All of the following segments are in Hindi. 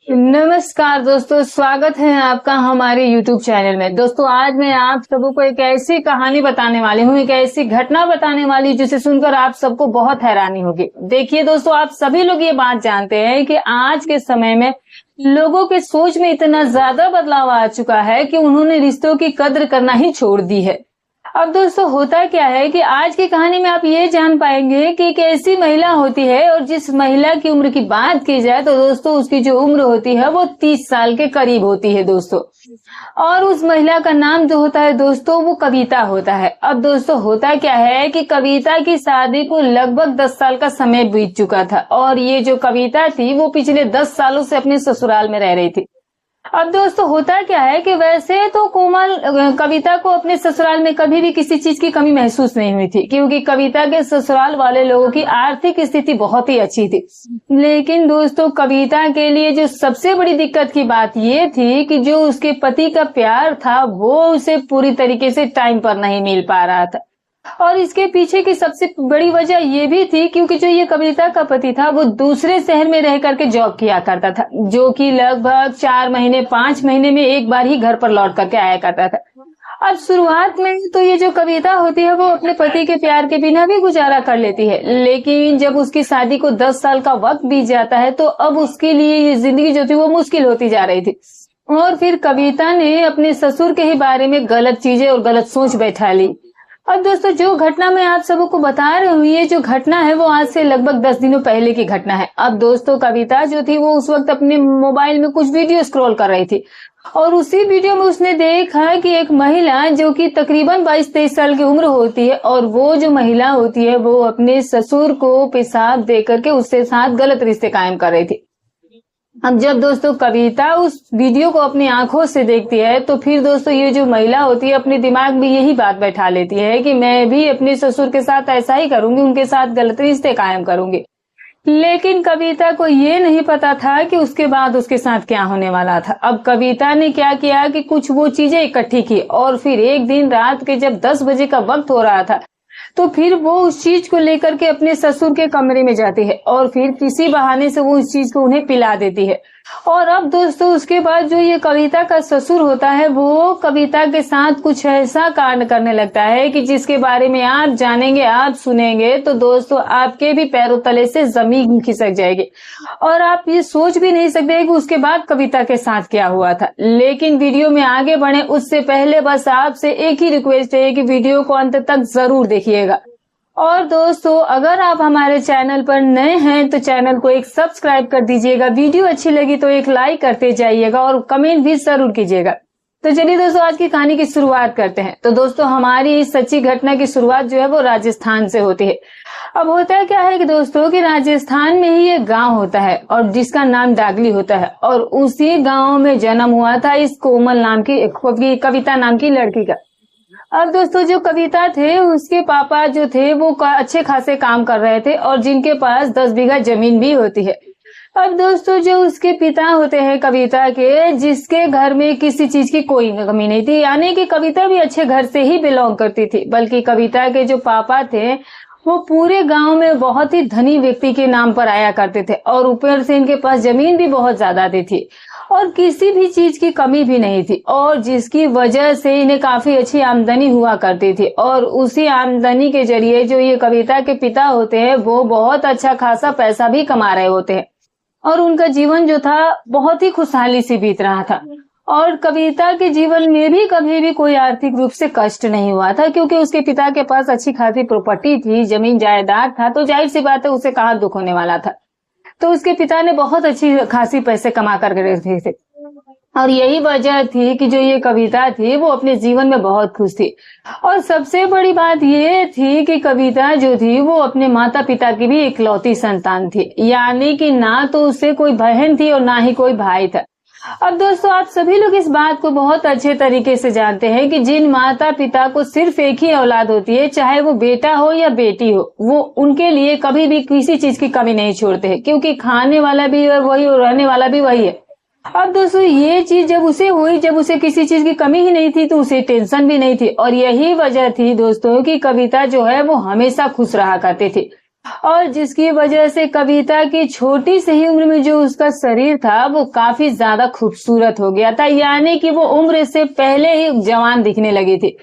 नमस्कार दोस्तों, स्वागत है आपका हमारे YouTube चैनल में। दोस्तों आज मैं आप सबों को एक ऐसी कहानी बताने वाली हूँ, एक ऐसी घटना बताने वाली जिसे सुनकर आप सबको बहुत हैरानी होगी। देखिए दोस्तों, आप सभी लोग ये बात जानते हैं कि आज के समय में लोगों के सोच में इतना ज्यादा बदलाव आ चुका है कि उन्होंने रिश्तों की कद्र करना ही छोड़ दी है। अब दोस्तों होता क्या है कि आज की कहानी में आप ये जान पाएंगे कि एक ऐसी महिला होती है और जिस महिला की उम्र की बात की जाए तो दोस्तों उसकी जो उम्र होती है वो 30 साल के करीब होती है दोस्तों। और उस महिला का नाम जो होता है दोस्तों वो कविता होता है। अब दोस्तों होता क्या है कि कविता की शादी को लगभग 10 साल का समय बीत चुका था और ये जो कविता थी वो पिछले 10 सालों से अपने ससुराल में रह रही थी। अब दोस्तों होता क्या है कि वैसे तो कोमल कविता को अपने ससुराल में कभी भी किसी चीज की कमी महसूस नहीं हुई थी, क्योंकि कविता के ससुराल वाले लोगों की आर्थिक स्थिति बहुत ही अच्छी थी। लेकिन दोस्तों कविता के लिए जो सबसे बड़ी दिक्कत की बात ये थी कि जो उसके पति का प्यार था वो उसे पूरी तरीके से टाइम पर नहीं मिल पा रहा था। और इसके पीछे की सबसे बड़ी वजह ये भी थी क्योंकि जो ये कविता का पति था वो दूसरे शहर में रह करके जॉब किया करता था, जो कि लगभग 4 महीने 5 महीने में एक बार ही घर पर लौट करके आया करता था। अब शुरुआत में तो ये जो कविता होती है वो अपने पति के प्यार के बिना भी गुजारा कर लेती है, लेकिन जब उसकी शादी को 10 साल का वक्त बीत जाता है तो अब उसके लिए ये जिंदगी जो थी वो मुश्किल होती जा रही थी। और फिर कविता ने अपने ससुर के ही बारे में गलत चीजें और गलत सोच बैठा ली। अब दोस्तों जो घटना मैं आप सबको को बता रही हूँ ये जो घटना है वो आज से लगभग 10 दिनों पहले की घटना है। अब दोस्तों कविता जो थी वो उस वक्त अपने मोबाइल में कुछ वीडियो स्क्रॉल कर रही थी और उसी वीडियो में उसने देखा कि एक महिला जो कि तकरीबन 22-23 साल की उम्र होती है और वो जो महिला होती है वो अपने ससुर को पेशाब दे करके उसके साथ गलत रिश्ते कायम कर रही थी। अब जब दोस्तों कविता उस वीडियो को अपनी आंखों से देखती है तो फिर दोस्तों ये जो महिला होती है अपने दिमाग में यही बात बैठा लेती है कि मैं भी अपने ससुर के साथ ऐसा ही करूंगी, उनके साथ गलत रिश्ते कायम करूंगी। लेकिन कविता को ये नहीं पता था कि उसके बाद उसके साथ क्या होने वाला था। अब कविता ने क्या किया कि कुछ वो चीजें इकट्ठी की और फिर एक दिन रात के जब 10 बजे का वक्त हो रहा था तो फिर वो उस चीज को लेकर के अपने ससुर के कमरे में जाती है और फिर किसी बहाने से वो उस चीज को उन्हें पिला देती है। और अब दोस्तों उसके बाद जो ये कविता का ससुर होता है वो कविता के साथ कुछ ऐसा कांड करने लगता है कि जिसके बारे में आप जानेंगे, आप सुनेंगे तो दोस्तों आपके भी पैरों तले से जमीन खिसक जाएगी और आप ये सोच भी नहीं सकते कि उसके बाद कविता के साथ क्या हुआ था। लेकिन वीडियो में आगे बढ़े उससे पहले बस आपसे एक ही रिक्वेस्ट है कि वीडियो को अंत तक जरूर देखिएगा। और दोस्तों अगर आप हमारे चैनल पर नए हैं तो चैनल को एक सब्सक्राइब कर दीजिएगा, वीडियो अच्छी लगी तो एक लाइक करते जाइएगा और कमेंट भी जरूर कीजिएगा। तो चलिए दोस्तों आज की कहानी की शुरुआत करते हैं। तो दोस्तों हमारी इस सच्ची घटना की शुरुआत जो है वो राजस्थान से होती है। अब होता क्या है कि दोस्तों कि राजस्थान में ही एक गांव होता है और जिसका नाम डागली होता है और उसी गांव में जन्म हुआ था इस कोमल नाम की कविता नाम की लड़की का। अब दोस्तों जो कविता थे उसके पापा जो थे वो अच्छे खासे काम कर रहे थे और जिनके पास 10 बीघा जमीन भी होती है। अब दोस्तों जो उसके पिता होते हैं कविता के, जिसके घर में किसी चीज की कोई कमी नहीं थी, यानी कि कविता भी अच्छे घर से ही बिलोंग करती थी, बल्कि कविता के जो पापा थे वो पूरे गांव में बहुत ही धनी व्यक्ति के नाम पर आया करते थे और ऊपर से इनके पास जमीन भी बहुत ज्यादा थी और किसी भी चीज की कमी भी नहीं थी और जिसकी वजह से इन्हें काफी अच्छी आमदनी हुआ करती थी। और उसी आमदनी के जरिए जो ये कविता के पिता होते हैं वो बहुत अच्छा खासा पैसा भी कमा रहे होते हैं और उनका जीवन जो था बहुत ही खुशहाली से बीत रहा था। और कविता के जीवन में भी कभी भी कोई आर्थिक रूप से कष्ट नहीं हुआ था, क्योंकि उसके पिता के पास अच्छी खासी प्रॉपर्टी थी, जमीन जायदाद था, तो जाहिर सी बात है उसे कहाँ दुख होने वाला था। तो उसके पिता ने बहुत अच्छी खासी पैसे कमा कर रखे थे और यही वजह थी कि जो ये कविता थी वो अपने जीवन में बहुत खुश थी। और सबसे बड़ी बात ये थी कि कविता जो थी वो अपने माता पिता की भी इकलौती संतान थी, यानी कि ना तो उससे कोई बहन थी और ना ही कोई भाई था। अब दोस्तों आप सभी लोग इस बात को बहुत अच्छे तरीके से जानते हैं कि जिन माता पिता को सिर्फ एक ही औलाद होती है, चाहे वो बेटा हो या बेटी हो, वो उनके लिए कभी भी किसी चीज की कमी नहीं छोड़ते हैं, क्योंकि खाने वाला भी वही और रहने वाला भी वही है। अब दोस्तों ये चीज जब उसे हुई, जब उसे किसी चीज की कमी ही नहीं थी तो उसे टेंशन भी नहीं थी और यही वजह थी दोस्तों कि कविता जो है वो हमेशा खुश रहा करती थी। और जिसकी वजह से कविता की छोटी सी ही उम्र में जो उसका शरीर था वो काफी ज्यादा खूबसूरत हो गया था, यानी कि वो उम्र से पहले ही जवान दिखने लगी थी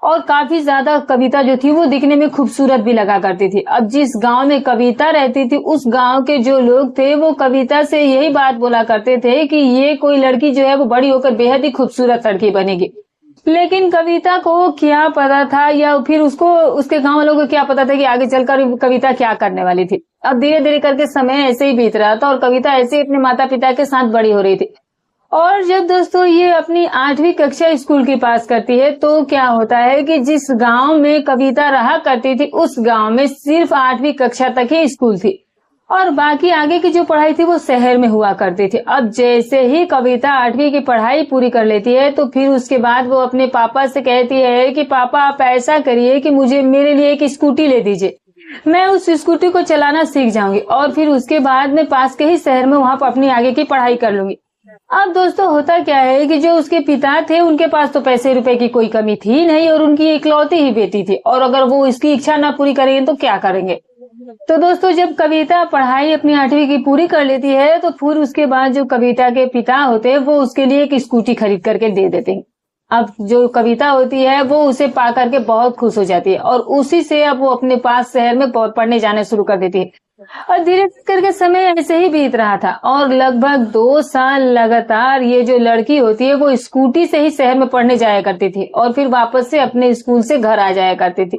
और काफी ज्यादा कविता जो थी वो दिखने में खूबसूरत भी लगा करती थी। अब जिस गांव में कविता रहती थी उस गांव के जो लोग थे वो कविता से यही बात बोला करते थे कि ये कोई लड़की जो है वो बड़ी होकर बेहद ही खूबसूरत लड़की बनेगी। लेकिन कविता को क्या पता था या फिर उसको उसके गांव वालों को क्या पता था कि आगे चलकर कविता क्या करने वाली थी। अब धीरे धीरे करके समय ऐसे ही बीत रहा था और कविता ऐसे ही अपने माता पिता के साथ बड़ी हो रही थी। और जब दोस्तों ये अपनी 8वीं कक्षा स्कूल की पास करती है तो क्या होता है कि जिस गांव में कविता रहा करती थी उस गांव में सिर्फ 8वीं कक्षा तक ही स्कूल थी और बाकी आगे की जो पढ़ाई थी वो शहर में हुआ करती थी। अब जैसे ही कविता 8वीं की पढ़ाई पूरी कर लेती है तो फिर उसके बाद वो अपने पापा से कहती है कि पापा आप ऐसा करिए कि मुझे मेरे लिए एक स्कूटी ले दीजिए, मैं उस स्कूटी को चलाना सीख जाऊंगी और फिर उसके बाद मैं पास के ही शहर में वहां पर अपनी आगे की पढ़ाई कर लूंगी। अब दोस्तों होता क्या है कि जो उसके पिता थे उनके पास तो पैसे रुपए की कोई कमी थी नहीं और उनकी इकलौती ही बेटी थी और अगर वो इसकी इच्छा ना पूरी करेंगे तो क्या करेंगे। तो दोस्तों जब कविता पढ़ाई अपनी 8वीं की पूरी कर लेती है तो फिर उसके बाद जो कविता के पिता होते हैं वो उसके लिए एक स्कूटी खरीद करके दे देते हैं। अब जो कविता होती है वो उसे पा करके बहुत खुश हो जाती है और उसी से अब वो अपने पास शहर में पढ़ने जाने शुरू कर देती है और धीरे करके समय ऐसे ही बीत रहा था और लगभग 2 साल लगातार ये जो लड़की होती है वो स्कूटी से ही शहर में पढ़ने जाया करती थी और फिर वापस से अपने स्कूल से घर आ जाया करती थी।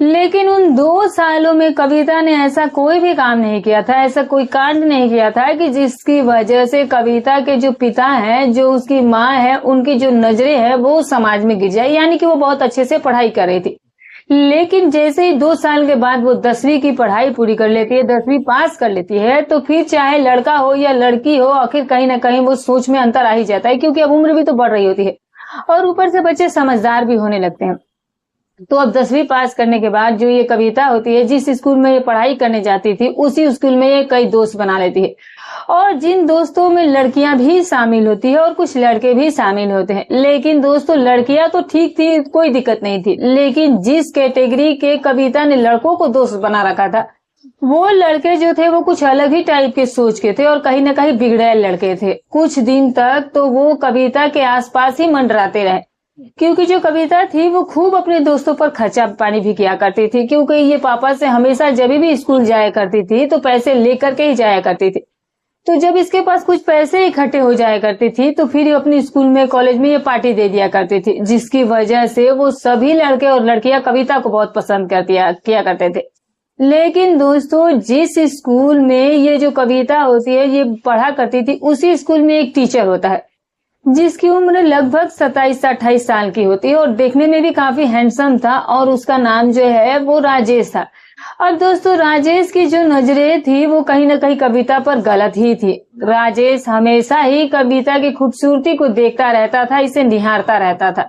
लेकिन उन 2 सालों में कविता ने ऐसा कोई भी काम नहीं किया था, ऐसा कोई कांड नहीं किया था कि जिसकी वजह से कविता के जो पिता हैं, जो उसकी माँ है, उनकी जो नजरें हैं वो समाज में गिर जाए, यानी कि वो बहुत अच्छे से पढ़ाई कर रही थी। लेकिन जैसे ही 2 साल के बाद वो 10वीं की पढ़ाई पूरी कर लेती है, 10वीं पास कर लेती है तो फिर चाहे लड़का हो या लड़की हो आखिर कहीं ना कहीं वो सोच में अंतर आ ही जाता है क्योंकि अब उम्र भी तो बढ़ रही होती है और ऊपर से बच्चे समझदार भी होने लगते हैं। तो अब 10वीं पास करने के बाद जो ये कविता होती है जिस स्कूल में ये पढ़ाई करने जाती थी उसी स्कूल में ये कई दोस्त बना लेती है और जिन दोस्तों में लड़कियां भी शामिल होती है और कुछ लड़के भी शामिल होते हैं। लेकिन दोस्तों लड़कियां तो ठीक थी, कोई दिक्कत नहीं थी, लेकिन जिस कैटेगरी के कविता ने लड़कों को दोस्त बना रखा था वो लड़के जो थे वो कुछ अलग ही टाइप के सोच के थे और कहीं ना कहीं बिगड़ैल लड़के थे। कुछ दिन तक तो वो कविता के आसपास ही मंडराते रहे क्योंकि जो कविता थी वो खूब अपने दोस्तों पर खर्चा पानी भी किया करती थी क्योंकि ये पापा से हमेशा जब भी स्कूल जाया करती थी तो पैसे लेकर के ही जाया करती थी। तो जब इसके पास कुछ पैसे इकट्ठे हो जाया करती थी तो फिर अपने स्कूल में कॉलेज में ये पार्टी दे दिया करती थी जिसकी वजह से वो सभी लड़के और लड़कियां कविता को बहुत पसंद किया करते थे। लेकिन दोस्तों जिस स्कूल में ये जो कविता होती है ये पढ़ा करती थी उसी स्कूल में एक टीचर होता है जिसकी उम्र लगभग 27 से 28 साल की होती है और देखने में भी काफी हैंडसम था और उसका नाम जो है वो राजेश था। और दोस्तों राजेश की जो नजरें थी वो कहीं ना कहीं कविता पर गलत ही थी। राजेश हमेशा ही कविता की खूबसूरती को देखता रहता था, इसे निहारता रहता था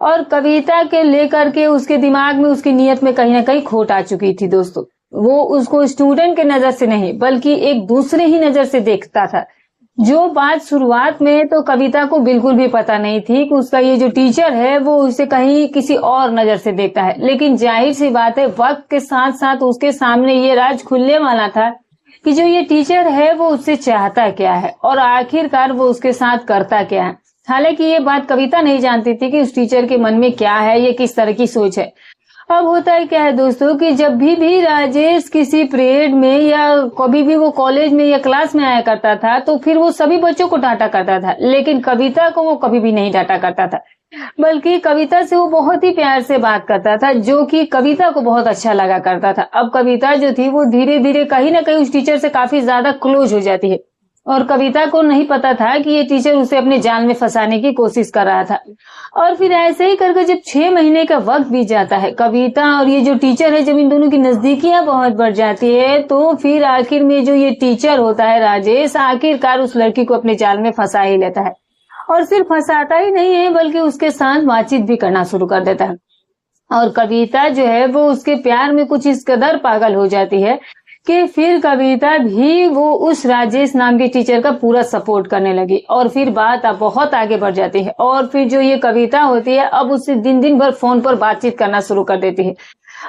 और कविता के लेकर के उसके दिमाग में उसकी नीयत में कहीं ना कहीं खोट आ चुकी थी। दोस्तों वो उसको स्टूडेंट के नजर से नहीं बल्कि एक दूसरे ही नजर से देखता था। जो बात शुरुआत में तो कविता को बिल्कुल भी पता नहीं थी कि उसका ये जो टीचर है वो उसे कहीं किसी और नजर से देखता है, लेकिन जाहिर सी बात है वक्त के साथ साथ उसके सामने ये राज खुलने वाला था कि जो ये टीचर है वो उससे चाहता क्या है और आखिरकार वो उसके साथ करता क्या है। हालांकि ये बात कविता नहीं जानती थी कि उस टीचर के मन में क्या है, ये किस तरह की सोच है। अब होता है क्या है दोस्तों कि जब भी राजेश किसी पीरियड में या कभी भी वो कॉलेज में या क्लास में आया करता था तो फिर वो सभी बच्चों को डांटा करता था, लेकिन कविता को वो कभी भी नहीं डांटा करता था, बल्कि कविता से वो बहुत ही प्यार से बात करता था जो कि कविता को बहुत अच्छा लगा करता था। अब कविता जो थी वो धीरे धीरे कहीं ना कहीं उस टीचर से काफी ज्यादा क्लोज हो जाती है और कविता को नहीं पता था कि ये टीचर उसे अपने जाल में फंसाने की कोशिश कर रहा था। और फिर ऐसे ही करके जब 6 महीने का वक्त बीत जाता है, कविता और ये जो टीचर है जब इन दोनों की नजदीकियां बहुत बढ़ जाती है तो फिर आखिर में जो ये टीचर होता है राजेश आखिरकार उस लड़की को अपने जाल में फंसा ही लेता है और सिर्फ फंसाता ही नहीं है बल्कि उसके साथ बातचीत भी करना शुरू कर देता है। और कविता जो है वो उसके प्यार में कुछ इस कदर पागल हो जाती है कि फिर कविता भी वो उस राजेश नाम के टीचर का पूरा सपोर्ट करने लगी और फिर बात अब बहुत आगे बढ़ जाती है और फिर जो ये कविता होती है अब उससे दिन दिन भर फोन पर बातचीत करना शुरू कर देती है।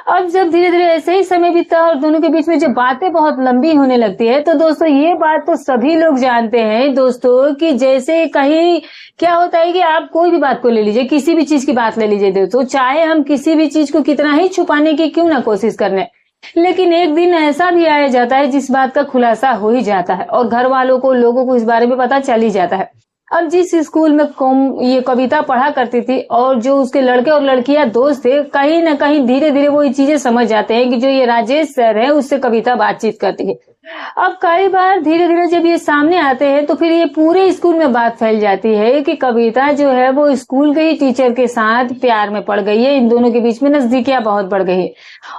अब जब धीरे धीरे ऐसे ही समय बीतता है और दोनों के बीच में जब बातें बहुत लंबी होने लगती है, तो दोस्तों ये बात तो सभी लोग जानते हैं दोस्तों कि जैसे कहीं क्या होता है कि आप कोई भी बात को ले लीजिए, किसी भी चीज की बात ले लीजिए दोस्तों, चाहे हम किसी भी चीज को कितना ही छुपाने की क्यों ना कोशिश करने, लेकिन एक दिन ऐसा भी आया जाता है जिस बात का खुलासा हो ही जाता है और घर वालों को, लोगों को इस बारे में पता चल ही जाता है। अब जिस स्कूल में ये कविता पढ़ा करती थी और जो उसके लड़के और लड़कियां दोस्त थे, कहीं ना कहीं धीरे धीरे वो ये चीजें समझ जाते हैं कि जो ये राजेश सर है उससे कविता बातचीत करती है। अब कई बार धीरे धीरे जब ये सामने आते हैं तो फिर ये पूरे स्कूल में बात फैल जाती है कि कविता जो है वो स्कूल के ही टीचर के साथ प्यार में पड़ गई है, इन दोनों के बीच में नजदीकियां बहुत बढ़ गई है।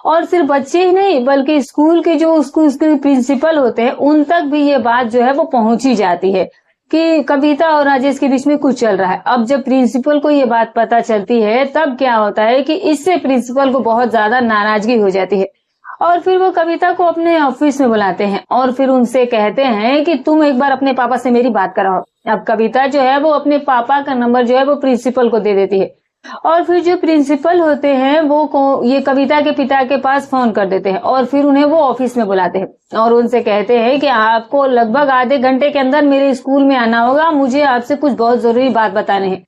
और सिर्फ बच्चे ही नहीं बल्कि स्कूल के जो स्कूल के प्रिंसिपल होते हैं उन तक भी ये बात जो है वो पहुंची जाती है कि कविता और राजेश के बीच में कुछ चल रहा है। अब जब प्रिंसिपल को ये बात पता चलती है तब क्या होता है कि इससे प्रिंसिपल को बहुत ज्यादा नाराजगी हो जाती है और फिर वो कविता को अपने ऑफिस में बुलाते हैं और फिर उनसे कहते हैं कि तुम एक बार अपने पापा से मेरी बात कराओ। अब कविता जो है वो अपने पापा का नंबर जो है वो प्रिंसिपल को दे देती है और फिर जो प्रिंसिपल होते हैं वो ये कविता के पिता के पास फोन कर देते हैं और फिर उन्हें वो ऑफिस में बुलाते हैं और उनसे कहते हैं कि आपको लगभग आधे घंटे के अंदर मेरे स्कूल में आना होगा, मुझे आपसे कुछ बहुत जरूरी बात बताने हैं।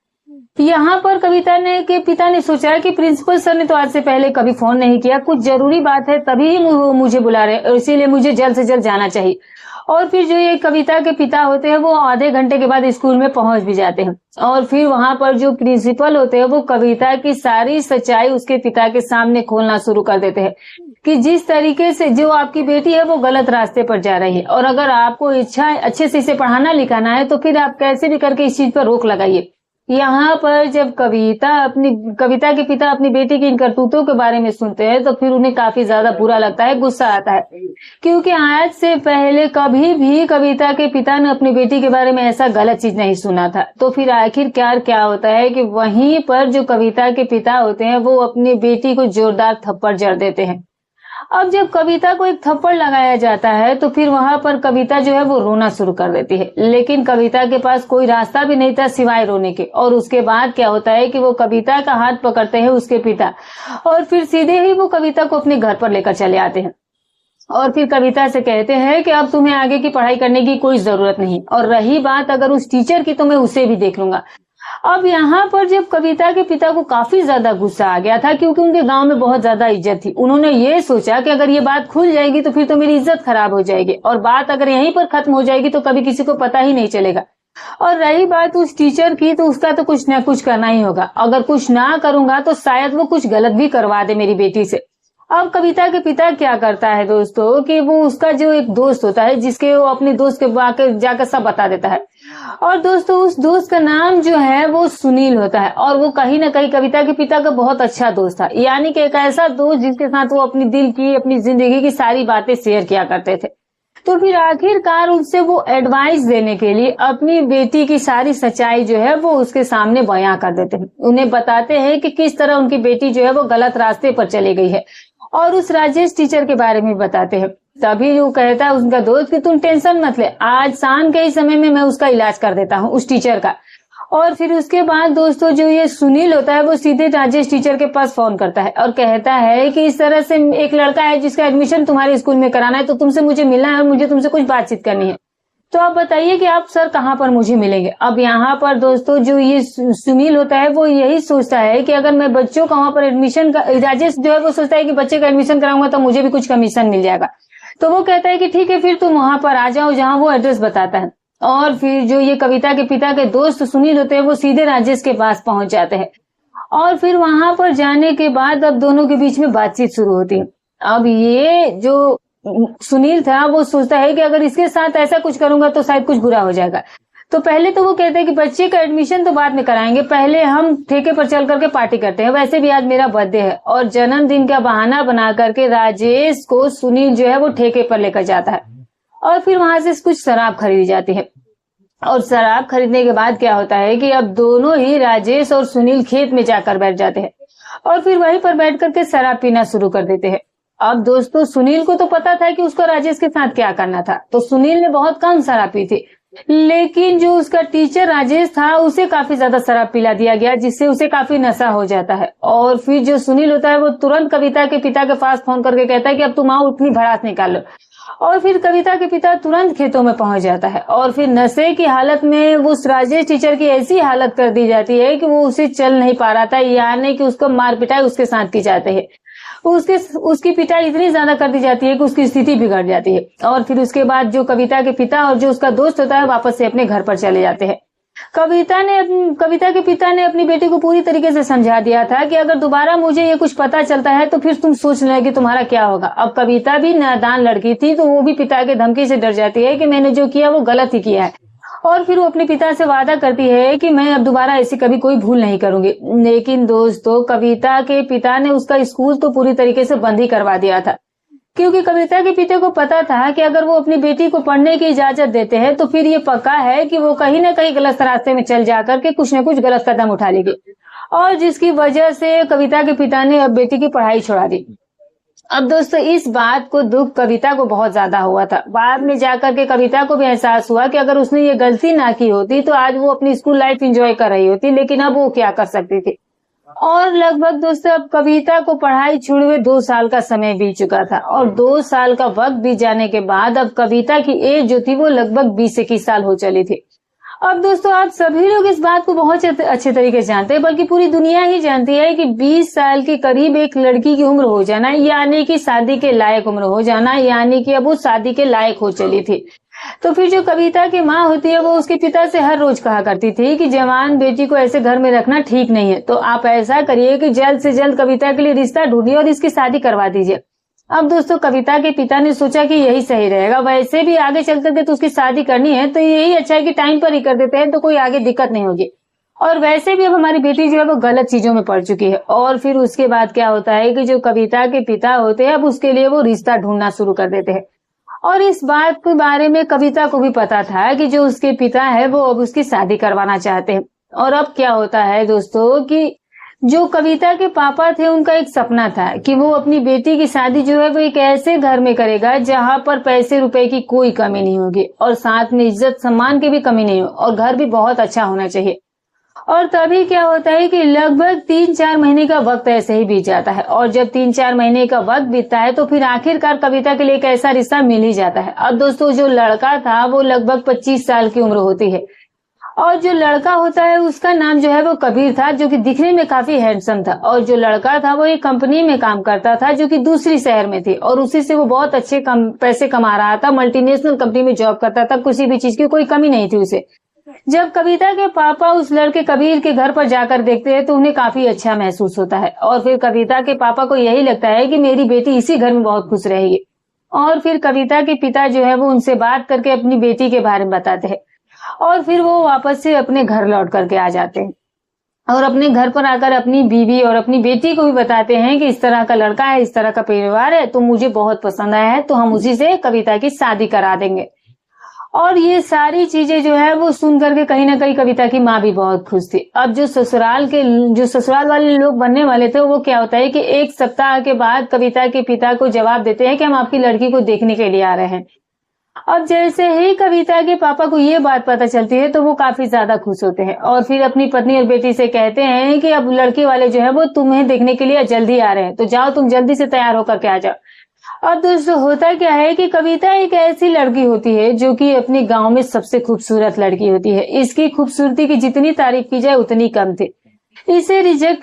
यहाँ पर कविता ने के पिता ने सोचा कि प्रिंसिपल सर ने तो आज से पहले कभी फोन नहीं किया, कुछ जरूरी बात है तभी मुझे बुला रहे हैं, इसीलिए मुझे जल्द से जल्द जाना चाहिए। और फिर जो ये कविता के पिता होते हैं वो आधे घंटे के बाद स्कूल में पहुंच भी जाते हैं और फिर वहां पर जो प्रिंसिपल होते हैं वो कविता की सारी सच्चाई उसके पिता के सामने खोलना शुरू कर देते हैं कि जिस तरीके से जो आपकी बेटी है वो गलत रास्ते पर जा रही है और अगर आपको इच्छा है अच्छे से इसे पढ़ाना लिखाना है तो फिर आप कैसे भी करके इस चीज पर रोक लगाइए। यहाँ पर जब कविता के पिता अपनी बेटी की इन करतूतों के बारे में सुनते हैं तो फिर उन्हें काफी ज्यादा बुरा लगता है, गुस्सा आता है, क्योंकि आज से पहले कभी भी कविता के पिता ने अपनी बेटी के बारे में ऐसा गलत चीज नहीं सुना था। तो फिर आखिरकार क्या होता है कि वहीं पर जो कविता के पिता होते हैं वो अपनी बेटी को जोरदार थप्पड़ जड़ देते हैं। अब जब कविता को एक थप्पड़ लगाया जाता है तो फिर वहां पर कविता जो है वो रोना शुरू कर देती है, लेकिन कविता के पास कोई रास्ता भी नहीं था सिवाय रोने के। और उसके बाद क्या होता है कि वो कविता का हाथ पकड़ते हैं उसके पिता और फिर सीधे ही वो कविता को अपने घर पर लेकर चले आते हैं और फिर कविता से कहते हैं कि अब तुम्हें आगे की पढ़ाई करने की कोई जरूरत नहीं, और रही बात अगर उस टीचर की तो मैं उसे भी देख लूंगा। अब यहाँ पर जब कविता के पिता को काफी ज्यादा गुस्सा आ गया था क्योंकि उनके गांव में बहुत ज्यादा इज्जत थी, उन्होंने ये सोचा कि अगर ये बात खुल जाएगी तो फिर तो मेरी इज्जत खराब हो जाएगी और बात अगर यहीं पर खत्म हो जाएगी तो कभी किसी को पता ही नहीं चलेगा। और रही बात उस टीचर की तो उसका तो कुछ ना कुछ करना ही होगा, अगर कुछ ना करूंगा तो शायद वो कुछ गलत भी करवा दे मेरी बेटी से। अब कविता के पिता क्या करता है दोस्तों कि वो उसका जो एक दोस्त होता है जिसके वो अपने दोस्त के जाकर सब बता देता है और दोस्तों उस दोस्त का नाम जो है वो सुनील होता है और वो कहीं ना कहीं कविता के पिता का बहुत अच्छा दोस्त था, यानी कि एक ऐसा दोस्त जिसके साथ वो अपनी दिल की अपनी जिंदगी की सारी बातें शेयर किया करते थे। तो फिर आखिरकार उससे वो एडवाइस देने के लिए अपनी बेटी की सारी सच्चाई जो है वो उसके सामने बयां कर देते हैं, उन्हें बताते हैं कि किस तरह उनकी बेटी जो है वो गलत रास्ते पर चली गई है और उस राजेश टीचर के बारे में बताते हैं। तभी जो कहता है उसका दोस्त कि तुम टेंशन मत ले, आज शाम के ही समय में मैं उसका इलाज कर देता हूँ उस टीचर का। और फिर उसके बाद दोस्तों जो ये सुनील होता है वो सीधे राजेश टीचर के पास फोन करता है और कहता है कि इस तरह से एक लड़का है जिसका एडमिशन तुम्हारे स्कूल में कराना है, तो तुमसे मुझे मिलना है और मुझे तुमसे कुछ बातचीत करनी है, तो आप बताइए कि आप सर कहाँ पर मुझे मिलेंगे। अब यहाँ पर दोस्तों जो ये सुनील होता है वो यही सोचता है कि अगर मैं बच्चों का वहां पर एडमिशन राजेश जो है वो सोचता है कि बच्चे का एडमिशन कराऊंगा तो मुझे भी कुछ कमीशन मिल जाएगा। तो वो कहता है कि ठीक है फिर तुम वहां पर आ जाओ जहां वो एड्रेस बताता है। और फिर जो ये कविता के पिता के दोस्त सुनील होते हैं वो सीधे राजेश के पास पहुंच जाते हैं और फिर वहां पर जाने के बाद अब दोनों के बीच में बातचीत शुरू होती है। अब ये जो सुनील था वो सोचता है कि अगर इसके साथ ऐसा कुछ करूंगा तो शायद कुछ बुरा हो जाएगा। तो पहले तो वो कहते हैं कि बच्चे का एडमिशन तो बाद में कराएंगे, पहले हम ठेके पर चल करके पार्टी करते हैं, वैसे भी आज मेरा बर्थडे है। और जन्मदिन का बहाना बना करके राजेश को सुनील जो है वो ठेके पर लेकर जाता है और फिर वहां से कुछ शराब खरीदी जाती है। और शराब खरीदने के बाद क्या होता है कि अब दोनों ही राजेश और सुनील खेत में जाकर बैठ जाते हैं और फिर वहीं पर बैठ करके शराब पीना शुरू कर देते हैं। अब दोस्तों सुनील को तो पता था कि उसको राजेश के साथ क्या करना था, तो सुनील ने बहुत कम शराब पी थी, लेकिन जो उसका टीचर राजेश था उसे काफी ज्यादा शराब पिला दिया गया, जिससे उसे काफी नशा हो जाता है। और फिर जो सुनील होता है वो तुरंत कविता के पिता के पास फोन करके कहता है कि अब तुम आओ, उतनी भड़ास निकालो। और फिर कविता के पिता तुरंत खेतों में पहुंच जाता है और फिर नशे की हालत में उस राजेश टीचर की ऐसी हालत कर दी जाती है कि वो उसे चल नहीं पा रहा था, यानी कि उसको मार पिटाई उसके साथ की जाती है। उसकी पिटाई इतनी ज्यादा कर दी जाती है कि उसकी स्थिति बिगड़ जाती है। और फिर उसके बाद जो कविता के पिता और जो उसका दोस्त होता है वापस से अपने घर पर चले जाते हैं। कविता के पिता ने अपनी बेटी को पूरी तरीके से समझा दिया था कि अगर दोबारा मुझे ये कुछ पता चलता है तो फिर तुम सोच लें कि तुम्हारा क्या होगा। अब कविता भी नादान लड़की थी, तो वो भी पिता के धमकी से डर जाती है कि मैंने जो किया वो गलत ही किया है। और फिर वो अपने पिता से वादा करती है कि मैं अब दोबारा ऐसी कभी कोई भूल नहीं करूंगी। लेकिन दोस्तों, कविता के पिता ने उसका स्कूल तो पूरी तरीके से बंद ही करवा दिया था, क्योंकि कविता के पिता को पता था कि अगर वो अपनी बेटी को पढ़ने की इजाजत देते हैं तो फिर ये पक्का है कि वो कहीं ना कहीं गलत रास्ते में चल जाकर के कुछ न कुछ गलत कदम उठा लेगी, और जिसकी वजह से कविता के पिता ने अब बेटी की पढ़ाई छुड़ा दी। अब दोस्तों, इस बात को दुख कविता को बहुत ज्यादा हुआ था। बाद में जाकर के कविता को भी एहसास हुआ कि अगर उसने ये गलती ना की होती तो आज वो अपनी स्कूल लाइफ एंजॉय कर रही होती, लेकिन अब वो क्या कर सकती थी। और लगभग दोस्तों, अब कविता को पढ़ाई छुड़े हुए 2 साल का समय बीत चुका था, और 2 साल का वक्त बीत जाने के बाद अब कविता की एज जो थी वो लगभग 20-21 साल हो चली थी। अब दोस्तों, आप सभी लोग इस बात को बहुत अच्छे तरीके से जानते हैं, बल्कि पूरी दुनिया ही जानती है कि 20 साल के करीब एक लड़की की उम्र हो जाना, यानी कि शादी के लायक उम्र हो जाना, यानी कि अब वो शादी के लायक हो चली थी। तो फिर जो कविता की माँ होती है वो उसके पिता से हर रोज कहा करती थी कि जवान बेटी को ऐसे घर में रखना ठीक नहीं है, तो आप ऐसा करिए कि जल्द से जल्द कविता के लिए रिश्ता ढूंढिए और इसकी शादी करवा दीजिए। अब दोस्तों, कविता के पिता ने सोचा कि यही सही रहेगा, वैसे भी आगे चलते थे तो उसकी शादी करनी है, तो यही अच्छा है कि टाइम पर ही कर देते हैं, तो कोई आगे दिक्कत नहीं होगी। और वैसे भी अब हमारी बेटी जो है वो गलत चीजों में पड़ चुकी है। और फिर उसके बाद क्या होता है कि जो कविता के पिता होते हैं अब उसके लिए वो रिश्ता ढूंढना शुरू कर देते हैं। और इस बात के बारे में कविता को भी पता था कि जो उसके पिता है वो अब उसकी शादी करवाना चाहते हैं। और अब क्या होता है दोस्तों कि जो कविता के पापा थे उनका एक सपना था कि वो अपनी बेटी की शादी जो है वो एक ऐसे घर में करेगा जहां पर पैसे रुपए की कोई कमी नहीं होगी, और साथ में इज्जत सम्मान की भी कमी नहीं हो, और घर भी बहुत अच्छा होना चाहिए। और तभी क्या होता है कि लगभग 3-4 महीने का वक्त ऐसे ही बीत जाता है, और जब 3-4 महीने का वक्त बीतता है तो फिर आखिरकार कविता के लिए एक ऐसा रिश्ता मिल ही जाता है। अब दोस्तों, जो लड़का था वो लगभग 25 साल की उम्र होती है, और जो लड़का होता है उसका नाम जो है वो कबीर था, जो कि दिखने में काफी हैंडसम था। और जो लड़का था वो एक कंपनी में काम करता था जो कि दूसरी शहर में थी, और उसी से वो बहुत अच्छे पैसे कमा रहा था, मल्टीनेशनल कंपनी में जॉब करता था, किसी भी चीज की कोई कमी नहीं थी उसे। जब कविता के पापा उस लड़के कबीर के घर पर जाकर देखते हैं तो उन्हें काफी अच्छा महसूस होता है, और फिर कविता के पापा को यही लगता है कि मेरी बेटी इसी घर में बहुत खुश रहेगी। और फिर कविता के पिता जो है वो उनसे बात करके अपनी बेटी के बारे में बताते हैं, और फिर वो वापस से अपने घर लौट करके आ जाते हैं, और अपने घर पर आकर अपनी बीवी और अपनी बेटी को भी बताते हैं कि इस तरह का लड़का है, इस तरह का परिवार है, तो मुझे बहुत पसंद आया है, तो हम उसी से कविता की शादी करा देंगे। और ये सारी चीजें जो है वो सुन करके कहीं ना कहीं कविता की माँ भी बहुत खुश थी। अब जो ससुराल वाले लोग बनने वाले थे वो क्या होता है कि 1 सप्ताह के बाद कविता के पिता को जवाब देते हैं कि हम आपकी लड़की को देखने के लिए आ रहे हैं। अब जैसे ही कविता के पापा को ये बात पता चलती है तो वो काफी ज्यादा खुश होते हैं, और फिर अपनी पत्नी और बेटी से कहते हैं कि अब लड़की वाले जो है वो तुम्हें देखने के लिए जल्दी आ रहे हैं, तो जाओ तुम जल्दी से तैयार होकर के आ जाओ। और दोस्तों, होता क्या है कि कविता एक ऐसी लड़की होती है जो कि अपने गांव में सबसे खूबसूरत लड़की होती है। इसकी खूबसूरती की जितनी तारीफ की जाए उतनी कम थी। इसे रिजेक्ट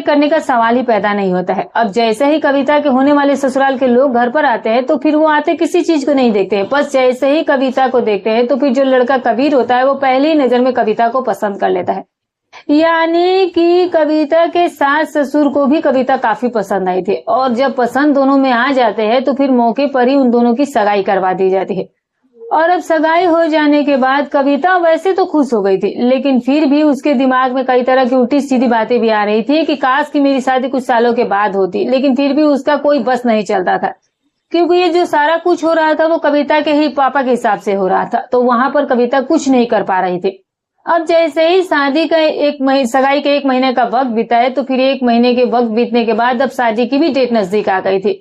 करने का सवाल ही पैदा नहीं होता है। अब जैसे ही कविता के होने वाले ससुराल के लोग घर पर आते हैं तो फिर वो आते किसी चीज को नहीं देखते हैं, बस जैसे ही कविता को देखते हैं तो फिर जो लड़का कबीर होता है वो पहली नजर में कविता को पसंद कर लेता है। यानी कि कविता के सास ससुर को भी कविता काफी पसंद आई थी, और जब पसंद दोनों में आ जाते हैं तो फिर मौके पर ही उन दोनों की सगाई करवा दी जाती है। और अब सगाई हो जाने के बाद कविता वैसे तो खुश हो गई थी, लेकिन फिर भी उसके दिमाग में कई तरह की उल्टी सीधी बातें भी आ रही थी कि काश कि मेरी शादी कुछ सालों के बाद होती, लेकिन फिर भी उसका कोई बस नहीं चलता था, क्योंकि ये जो सारा कुछ हो रहा था वो कविता के ही पापा के हिसाब से हो रहा था, तो वहां पर कविता कुछ नहीं कर पा रही थी। अब जैसे ही शादी का सगाई के 1 महीने का वक्त बीता है तो फिर 1 महीने के वक्त बीतने के बाद अब शादी की भी डेट नजदीक आ गई थी।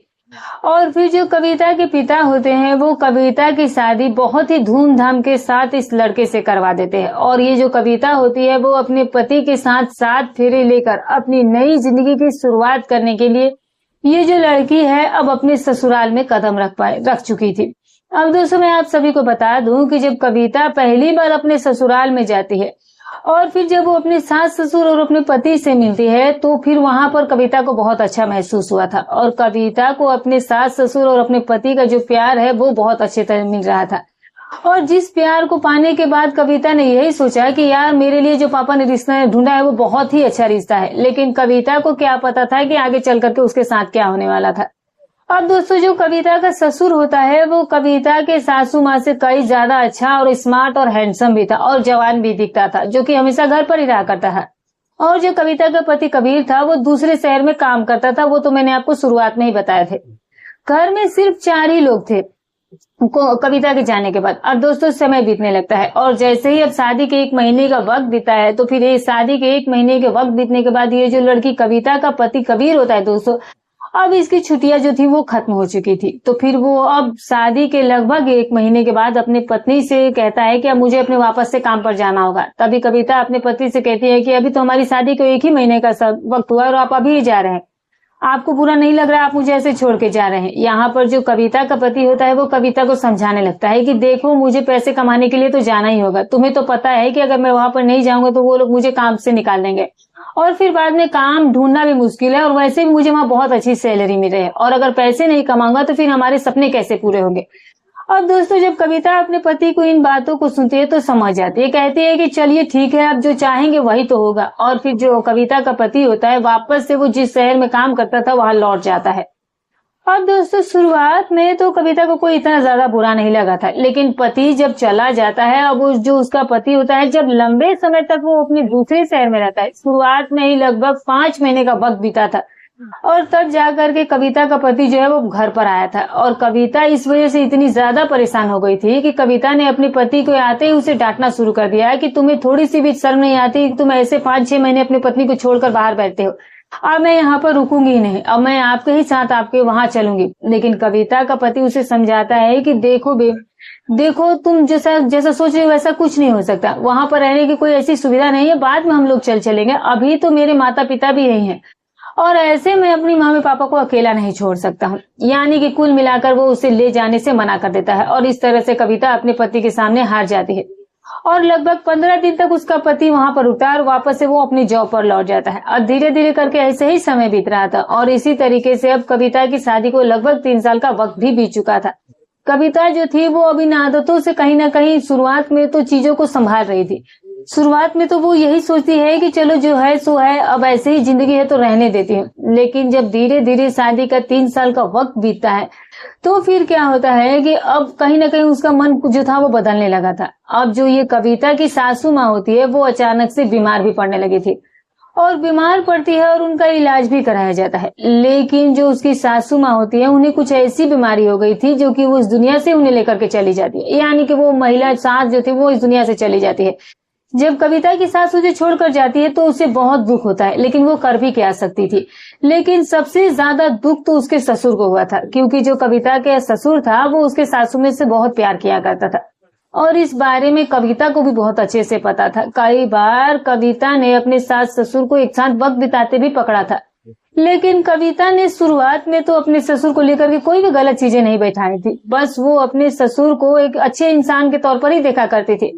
और फिर जो कविता के पिता होते हैं वो कविता की शादी बहुत ही धूमधाम के साथ इस लड़के से करवा देते हैं। और ये जो कविता होती है वो अपने पति के साथ 7 फेरे लेकर अपनी नई जिंदगी की शुरुआत करने के लिए ये जो लड़की है अब अपने ससुराल में कदम रख चुकी थी। अब दोस्तों मैं आप सभी को बता दूं कि जब कविता पहली बार अपने ससुराल में जाती है और फिर जब वो अपने सास ससुर और अपने पति से मिलती है तो फिर वहां पर कविता को बहुत अच्छा महसूस हुआ था और कविता को अपने सास ससुर और अपने पति का जो प्यार है वो बहुत अच्छे तरह मिल रहा था। और जिस प्यार को पाने के बाद कविता ने यही सोचा कि यार मेरे लिए जो पापा ने रिश्ता ढूंढा है वो बहुत ही अच्छा रिश्ता है। लेकिन कविता को क्या पता था कि आगे चल करके उसके साथ क्या होने वाला था। अब दोस्तों जो कविता का ससुर होता है वो कविता के सासू माँ से कई ज्यादा अच्छा और स्मार्ट और हैंडसम भी था और जवान भी दिखता था, जो कि हमेशा घर पर ही रहा करता था। और जो कविता का पति कबीर था वो दूसरे शहर में काम करता था, वो तो मैंने आपको शुरुआत में ही बताए थे। घर में सिर्फ 4 ही लोग थे कविता के जाने के बाद। अब दोस्तों समय बीतने लगता है और जैसे ही अब शादी के 1 महीने का वक्त बीता है तो फिर ये शादी के 1 महीने के वक्त बीतने के बाद ये जो लड़की कविता का पति कबीर होता है दोस्तों, अब इसकी छुट्टियां जो थी वो खत्म हो चुकी थी। तो फिर वो अब शादी के लगभग 1 महीने के बाद अपने पत्नी से कहता है कि अब मुझे अपने वापस से काम पर जाना होगा। तभी कविता अपने पति से कहती है कि अभी तो हमारी शादी को 1 ही महीने का वक्त हुआ और आप अभी ही जा रहे हैं, आपको बुरा नहीं लग रहा आप मुझे ऐसे छोड़ के जा रहे हैं। यहाँ पर जो कविता का पति होता है वो कविता को समझाने लगता है कि देखो मुझे पैसे कमाने के लिए तो जाना ही होगा, तुम्हें तो पता है कि अगर मैं वहां पर नहीं जाऊंगा तो वो लोग मुझे काम से निकाल देंगे और फिर बाद में काम ढूंढना भी मुश्किल है और वैसे भी मुझे वहां बहुत अच्छी सैलरी मिल रही है और अगर पैसे नहीं कमाऊंगा तो फिर हमारे सपने कैसे पूरे होंगे। अब दोस्तों जब कविता अपने पति को इन बातों को सुनती है तो समझ जाती है, कहती है कि चलिए ठीक है अब जो चाहेंगे वही तो होगा। और फिर जो कविता का पति होता है वापस से वो जिस शहर में काम करता था वहां लौट जाता है। अब दोस्तों शुरुआत में तो कविता को कोई इतना ज्यादा बुरा नहीं लगा था, लेकिन पति जब चला जाता है, अब जो उसका पति होता है जब लंबे समय तक वो अपने दूसरे शहर में रहता है, शुरुआत में ही लगभग 5 महीने का वक्त बीता था और तब जाकर के कविता का पति जो है वो घर पर आया था। और कविता इस वजह से इतनी ज्यादा परेशान हो गई थी कि कविता ने अपने पति को आते ही उसे डांटना शुरू कर दिया कि तुम्हें थोड़ी सी भी शर्म नहीं आती कि तुम ऐसे 5-6 महीने अपनी पत्नी को छोड़कर बाहर बैठते हो। अब मैं यहाँ पर रुकूंगी नहीं, अब मैं आपके ही साथ आपके वहां चलूंगी। लेकिन कविता का पति उसे समझाता है कि देखो तुम जैसा सोच रहे हो वैसा कुछ नहीं हो सकता, वहां पर रहने की कोई ऐसी सुविधा नहीं है, बाद में हम लोग चलेंगे, अभी तो मेरे माता पिता भी यही हैं और ऐसे मैं अपनी मम्मी पापा को अकेला नहीं छोड़ सकता हूँ। यानी कि कुल मिलाकर वो उसे ले जाने से मना कर देता है और इस तरह से कविता अपने पति के सामने हार जाती है और लगभग 15 दिन तक उसका पति वहां पर रुकता है और वापस से वो अपनी जॉब पर लौट जाता है। और धीरे धीरे करके ऐसे ही समय बीत रहा था और इसी तरीके से अब कविता की शादी को लगभग 3 साल का वक्त भी बीत चुका था। कविता जो थी वो अभी इन आदतों से कहीं ना कहीं शुरुआत में तो चीजों को संभाल रही थी। शुरुआत में तो वो यही सोचती है कि चलो जो है सो है, अब ऐसे ही जिंदगी है तो रहने देती हूँ। लेकिन जब धीरे धीरे शादी का 3 साल का वक्त बीतता है तो फिर क्या होता है कि अब कहीं ना कहीं उसका मन जो था वो बदलने लगा था। अब जो ये कविता की सासू माँ होती है वो अचानक से बीमार भी पड़ने लगी थी और बीमार पड़ती है और उनका इलाज भी कराया जाता है। लेकिन जो उसकी सासू माँ होती है उन्हें कुछ ऐसी बीमारी हो गई थी जो कि वो इस दुनिया से उन्हें लेकर के चली जाती है, यानी कि वो महिला सास जो थी वो इस दुनिया से चली जाती है। जब कविता की सास उसे छोड़कर जाती है तो उसे बहुत दुख होता है, लेकिन वो कर भी क्या सकती थी। लेकिन सबसे ज्यादा दुख तो उसके ससुर को हुआ था, क्योंकि जो कविता के ससुर था वो उसके सासू में से बहुत प्यार किया करता था और इस बारे में कविता को भी बहुत अच्छे से पता था। कई बार कविता ने अपने सास ससुर को एक साथ वक्त बिताते भी पकड़ा था, लेकिन कविता ने शुरुआत में तो अपने ससुर को लेकर के कोई भी गलत चीजें नहीं बैठाई थी, बस वो अपने ससुर को एक अच्छे इंसान के तौर पर ही देखा करती थी।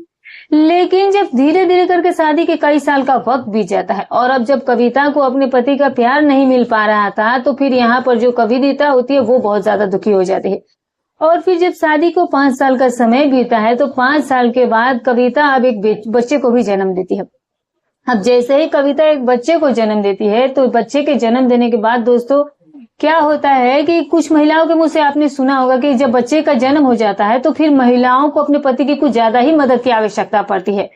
लेकिन जब धीरे धीरे करके शादी के कई साल का वक्त बीत जाता है और अब जब कविता को अपने पति का प्यार नहीं मिल पा रहा था तो फिर यहाँ पर जो कविता होती है वो बहुत ज्यादा दुखी हो जाती है। और फिर जब शादी को 5 साल का समय बीता है तो 5 साल के बाद कविता अब एक बच्चे को भी जन्म देती है। अब जैसे ही कविता एक बच्चे को जन्म देती है तो बच्चे के जन्म देने के बाद दोस्तों क्या होता है कि कुछ महिलाओं के मुंह से आपने सुना होगा कि जब बच्चे का जन्म हो जाता है तो फिर महिलाओं को अपने पति की कुछ ज्यादा ही मदद की आवश्यकता पड़ती है।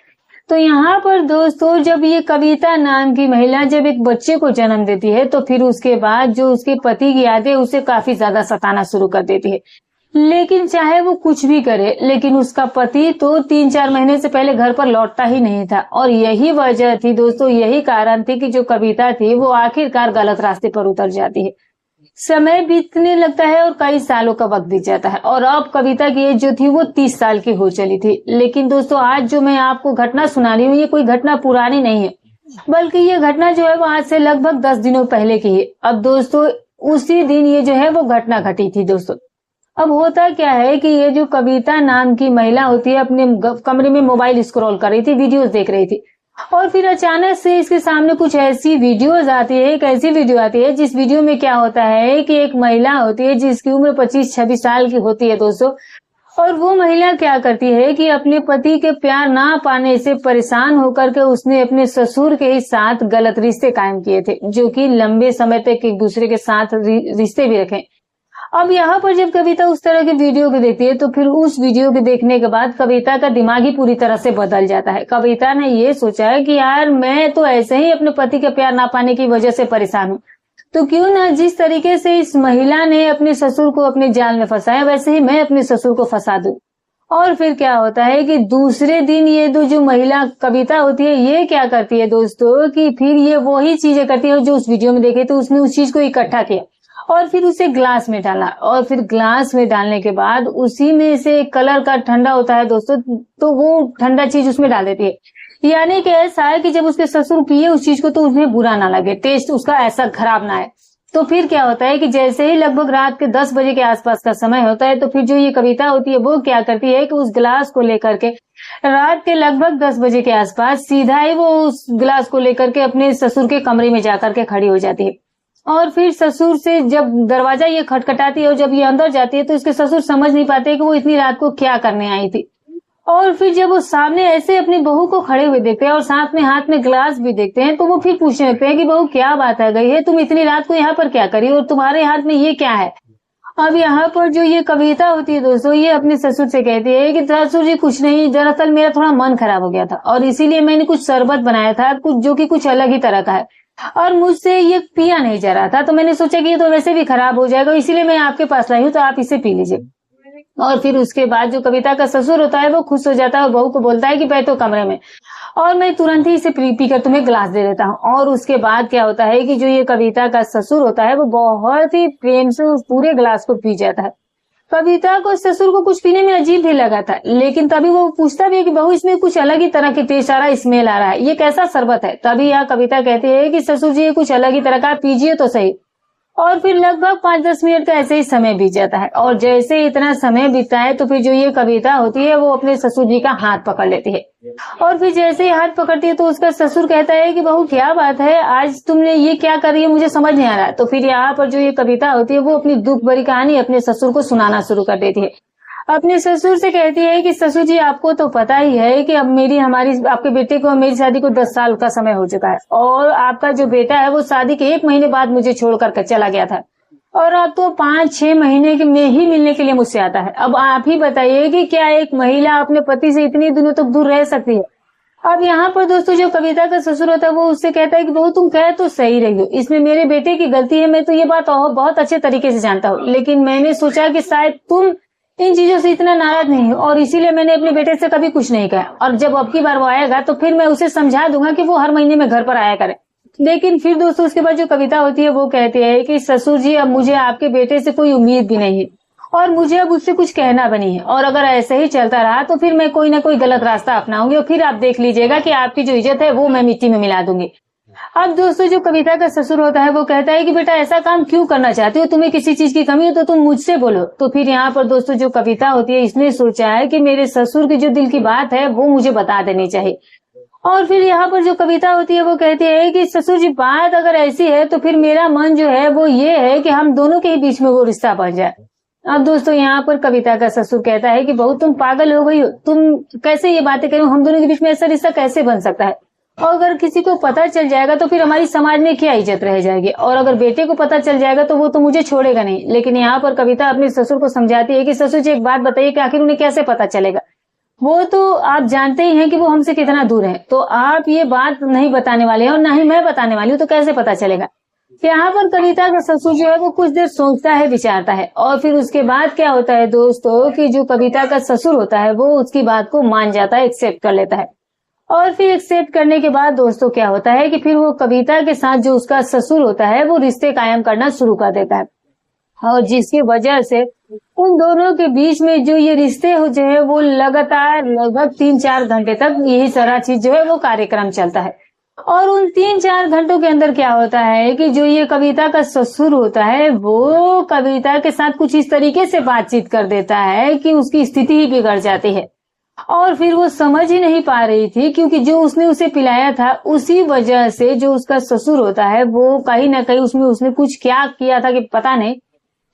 तो यहाँ पर दोस्तों जब ये कविता नाम की महिला जब एक बच्चे को जन्म देती है तो फिर उसके बाद जो उसके पति की यादें उसे काफी ज्यादा सताना शुरू कर देती है। लेकिन चाहे वो कुछ भी करे, लेकिन उसका पति तो 3-4 महीने से पहले घर पर लौटता ही नहीं था और यही वजह थी दोस्तों, यही कारण थी कि जो कविता थी वो आखिरकार गलत रास्ते पर उतर जाती है। समय बीतने लगता है और कई सालों का वक्त बीत जाता है और अब कविता की एज जो थी वो 30 साल की हो चली थी। लेकिन दोस्तों आज जो मैं आपको घटना सुना रही हूँ ये कोई घटना पुरानी नहीं है, बल्कि ये घटना जो है वो आज से लगभग 10 दिनों पहले की है। अब दोस्तों उसी दिन ये जो है वो घटना घटी थी दोस्तों। अब होता क्या है कि ये जो कविता नाम की महिला होती है अपने कमरे में मोबाइल स्क्रॉल कर रही थी, वीडियोस देख रही थी और फिर अचानक से इसके सामने कुछ ऐसी वीडियोस आती है, एक ऐसी वीडियो आती है जिस वीडियो में क्या होता है कि एक महिला होती है जिसकी उम्र 25-26 साल की होती है दोस्तों। और वो महिला क्या करती है कि अपने पति के प्यार ना पाने से परेशान होकर के उसने अपने ससुर के ही साथ गलत रिश्ते कायम किए थे, जो कि लंबे समय तक एक दूसरे के साथ रिश्ते भी रखे। अब यहाँ पर जब कविता उस तरह के वीडियो को देखती है तो फिर उस वीडियो के देखने के बाद कविता का दिमाग ही पूरी तरह से बदल जाता है। कविता ने ये सोचा है कि यार मैं तो ऐसे ही अपने पति के प्यार ना पाने की वजह से परेशान हूँ, तो क्यों ना जिस तरीके से इस महिला ने अपने ससुर को अपने जाल में फंसाया वैसे ही मैं अपने ससुर को फंसा दूं। और फिर क्या होता है कि दूसरे दिन ये जो महिला कविता होती है ये क्या करती है दोस्तों कि फिर ये वही चीजें करती है जो उस वीडियो में देखे, तो उसने उस चीज को इकट्ठा किया और फिर उसे ग्लास में डाला और फिर ग्लास में डालने के बाद उसी में से कलर का ठंडा होता है दोस्तों, तो वो ठंडा चीज उसमें डाल देती है। यानी कि ऐसा है कि जब उसके ससुर पिए उस चीज को तो उन्हें बुरा ना लगे, टेस्ट उसका ऐसा खराब ना है। तो फिर क्या होता है कि जैसे ही लगभग रात के 10 बजे के आसपास का समय होता है तो फिर जो ये कविता होती है वो क्या करती है कि उस गिलास को लेकर के रात के लगभग 10 बजे के आसपास सीधा ही वो उस गिलास को लेकर के अपने ससुर के कमरे में जाकर के खड़ी हो जाती है। और फिर ससुर से जब दरवाजा ये खटखटाती है और जब ये अंदर जाती है तो इसके ससुर समझ नहीं पाते कि वो इतनी रात को क्या करने आई थी। और फिर जब वो सामने ऐसे अपनी बहू को खड़े हुए देखते हैं और साथ में हाथ में ग्लास भी देखते हैं तो वो फिर पूछने लगते हैं कि बहू क्या बात आ गई है, तुम इतनी रात को यहाँ पर क्या करी और तुम्हारे हाथ में ये क्या है। अब यहाँ पर जो ये कविता होती है दोस्तों ये अपने ससुर से कहती है कि ससुर जी कुछ नहीं, दरअसल मेरा थोड़ा मन खराब हो गया था और इसीलिए मैंने कुछ शरबत बनाया था कुछ जो कि कुछ अलग ही तरह का है और मुझसे ये पिया नहीं जा रहा था, तो मैंने सोचा कि ये तो वैसे भी खराब हो जाएगा इसीलिए मैं आपके पास लाई हूँ, तो आप इसे पी लीजिए। और फिर उसके बाद जो कविता का ससुर होता है वो खुश हो जाता है और बहू को बोलता है कि बैठो कमरे में और मैं तुरंत ही इसे पी कर तुम्हें ग्लास दे देता हूँ। और उसके बाद क्या होता है कि जो ये कविता का ससुर होता है वो बहुत ही प्रेम से उस पूरे ग्लास को पी जाता है। कविता को ससुर को कुछ पीने में अजीब भी लगा था, लेकिन तभी वो पूछता भी है कि बहू इसमें कुछ अलग ही तरह के टेस्ट आ रहा है, स्मेल आ रहा है, ये कैसा शरबत है। तभी यह कविता कहती है कि ससुर जी ये कुछ अलग ही तरह का, पीजिए तो सही। और फिर लगभग 5-10 मिनट का ऐसे ही समय बीत जाता है और जैसे इतना समय बीतता है तो फिर जो ये कविता होती है वो अपने ससुर जी का हाथ पकड़ लेती है और फिर जैसे ही हाथ पकड़ती है तो उसका ससुर कहता है कि बहू क्या बात है, आज तुमने ये क्या कर रही है, मुझे समझ नहीं आ रहा। तो फिर यहाँ पर जो ये कविता होती है वो अपनी दुख भरी कहानी अपने ससुर को सुनाना शुरू कर देती है। अपने ससुर से कहती है कि ससुर जी आपको तो पता ही है कि अब आपके बेटे को मेरी शादी को 10 साल का समय हो चुका है और आपका जो बेटा है वो शादी के 1 महीने बाद मुझे छोड़ करके चला गया था और अब तो 5-6 महीने में ही मिलने के लिए मुझसे आता है। अब आप ही बताइए कि क्या एक महिला अपने पति से इतने दिनों तक दूर रह सकती है। अब यहाँ पर दोस्तों जो कविता का ससुर होता है वो उससे कहता है कि बहू तुम कह तो सही रही हो, इसमें मेरे बेटे की गलती है, मैं तो ये बात बहुत अच्छे तरीके से जानता हूँ, लेकिन मैंने सोचा कि शायद तुम इन चीजों से इतना नाराज नहीं हो और इसीलिए मैंने अपने बेटे से कभी कुछ नहीं कहा और जब अब की बार वो आएगा तो फिर मैं उसे समझा दूंगा कि वो हर महीने में घर पर आया करे। लेकिन फिर दोस्तों उसके बाद जो कविता होती है वो कहती है कि ससुर जी अब मुझे आपके बेटे से कोई उम्मीद भी नहीं है और मुझे अब उससे कुछ कहना भी नहीं है और अगर ऐसे ही चलता रहा तो फिर मैं कोई ना कोई गलत रास्ता अपनाऊंगी और फिर आप देख लीजिएगा कि आपकी जो इज्जत है वो मैं मिट्टी में मिला दूंगी। अब दोस्तों जो कविता का ससुर होता है वो कहता है कि बेटा ऐसा काम क्यों करना चाहती हो, तुम्हें किसी चीज की कमी हो तो तुम मुझसे बोलो। तो फिर यहाँ पर दोस्तों जो कविता होती है इसने सोचा है कि मेरे ससुर की जो दिल की बात है वो मुझे बता देनी चाहिए। और फिर यहाँ पर जो कविता होती है वो कहती है कि ससुर जी बात अगर ऐसी है तो फिर मेरा मन जो है वो ये है कि हम दोनों के ही बीच में वो रिश्ता बन जाए। अब दोस्तों यहाँ पर कविता का ससुर कहता है कि बहू तुम पागल हो गई हो, तुम कैसे ये बातें करो, हम दोनों के बीच में ऐसा रिश्ता कैसे बन सकता है और अगर किसी को पता चल जाएगा तो फिर हमारी समाज में क्या इज्जत रह जाएगी और अगर बेटे को पता चल जाएगा तो वो तो मुझे छोड़ेगा नहीं। लेकिन यहाँ पर कविता अपने ससुर को समझाती है कि ससुर जी एक बात बताइए कि आखिर उन्हें कैसे पता चलेगा, वो तो आप जानते ही हैं कि वो हमसे कितना दूर है, तो आप ये बात नहीं बताने वाले हैं और ना ही मैं बताने वाली हूँ, तो कैसे पता चलेगा। यहाँ पर कविता का ससुर जो है वो कुछ देर सोचता है, विचारता है और फिर उसके बाद क्या होता है दोस्तों कि जो कविता का ससुर होता है वो उसकी बात को मान जाता है, एक्सेप्ट कर लेता है। और फिर एक्सेप्ट करने के बाद दोस्तों क्या होता है कि फिर वो कविता के साथ जो उसका ससुर होता है वो रिश्ते कायम करना शुरू कर देता है। और जिसकी वजह से उन दोनों के बीच में जो ये रिश्ते जो है वो लगातार लगभग 3-4 घंटे तक यही सारा चीज जो है वो कार्यक्रम चलता है। और उन 3-4 घंटों के अंदर क्या होता है कि जो ये कविता का ससुर होता है वो कविता के साथ कुछ इस तरीके से बातचीत कर देता है कि उसकी स्थिति ही बिगड़ जाती है। और फिर वो समझ ही नहीं पा रही थी, क्योंकि जो उसने उसे पिलाया था उसी वजह से जो उसका ससुर होता है वो कहीं ना कहीं उसने कुछ क्या किया था कि पता नहीं,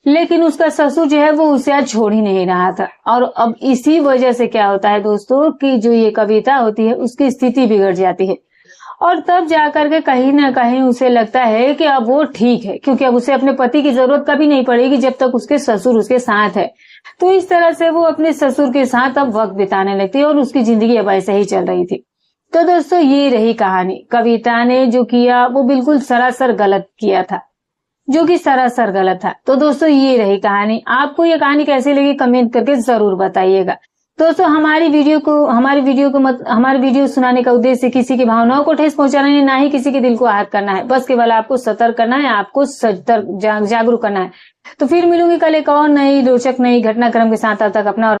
लेकिन उसका ससुर जो है वो उसे आज छोड़ ही नहीं रहा था। और अब इसी वजह से क्या होता है दोस्तों कि जो ये कविता होती है उसकी स्थिति बिगड़ जाती है। और तब जाकर के कहीं ना कहीं उसे लगता है कि अब वो ठीक है, क्योंकि अब उसे अपने पति की जरूरत कभी नहीं पड़ेगी जब तक उसके ससुर उसके साथ है। तो इस तरह से वो अपने ससुर के साथ अब वक्त बिताने लगती है और उसकी जिंदगी अब ऐसे ही चल रही थी। तो दोस्तों ये रही कहानी। कविता ने जो किया वो बिल्कुल सरासर गलत किया था, जो कि सरासर गलत था। तो दोस्तों ये रही कहानी। आपको ये कहानी कैसी लगी कमेंट करके जरूर बताइएगा। दोस्तों हमारी वीडियो सुनाने का उद्देश्य किसी की भावनाओं को ठेस पहुंचाना है, ना ही किसी के दिल को आहत करना है। बस केवल आपको सतर्क करना है, आपको जागरूक करना है। तो फिर मिलूंगी कल एक और नई रोचक नई घटनाक्रम के साथ। तब तक अपना